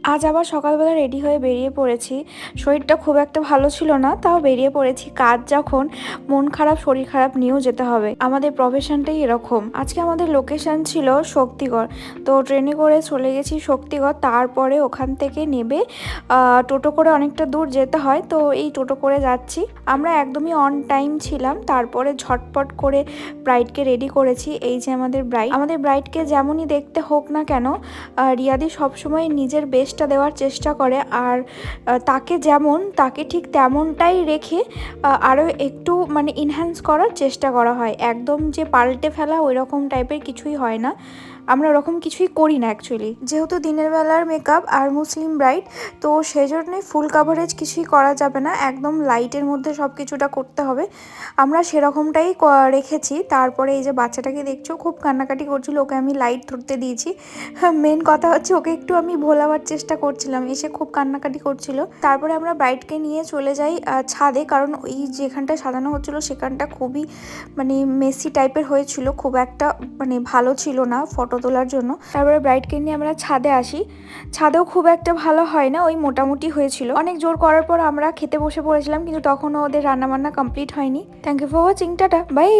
আজ আবার সকালবেলা রেডি হয়ে বেরিয়ে পড়েছি। শরীরটা খুব একটা ভালো ছিল না, তাও বেরিয়ে পড়েছি। কাজ যখন, মন খারাপ শরীর খারাপ নিয়েও যেতে হবে, আমাদের প্রফেশনটাই এরকম। আজকে আমাদের লোকেশন ছিল শক্তিগড়, তো ট্রেনে করে চলে গেছি শক্তিগড়। তারপরে ওখান থেকে নেবে টোটো করে অনেকটা দূর যেতে হয়, তো এই টোটো করে যাচ্ছি। আমরা একদমই অন টাইম ছিলাম। তারপরে ঝটপট করে ব্রাইডকে রেডি করেছি। এই যে আমাদের ব্রাইডকে যেমনই দেখতে হোক না কেন, রিয়াদি সবসময় নিজের বেস্টটা দেওয়ার চেষ্টা করে। আর তাকে ঠিক তেমনটাই রেখে আরও একটু মানে ইনহ্যান্স করার চেষ্টা করা হয়। একদম যে পাল্টে ফেলা ওই রকম টাইপের কিছুই হয় না, আমরা ওরকম কিছুই করি না অ্যাকচুয়ালি। যেহেতু দিনের বেলার মেকআপ আর মুসলিম ব্রাইড, তো সেই জন্যই ফুল কাভারেজ কিছুই করা যাবে না, একদম লাইটের মধ্যে সব কিছুটা করতে হবে। আমরা সেরকমটাই রেখেছি। তারপরে এই যে বাচ্চাটাকে দেখছো, খুব কান্নাকাটি করছিল, ওকে আমি লাইট ধরতে দিয়েছি। মেন কথা হচ্ছে ওকে একটু আমি ভোলাবার চেষ্টা করছিলাম, এসে খুব কান্নাকাটি করছিল। তারপরে আমরা ব্রাইডকে নিয়ে চলে যাই ছাদে, কারণ ওই যেখানটা সাজানো হচ্ছিল সেখানটা খুবই মানে মেসি টাইপের হয়েছিল, খুব একটা মানে ভালো ছিল না ফটো তোলার জন্য। তারপরে ব্রাইডকে নিয়ে আমরা ছাদে আসি। ছাদেও খুব একটা ভালো হয় না, ওই মোটামুটি হয়েছিল। অনেক জোর করার পর আমরা খেতে বসে পড়েছিলাম, কিন্তু তখনও ওদের রান্নাবান্না কমপ্লিট হয়নি। Thank you for watching, ta ta by.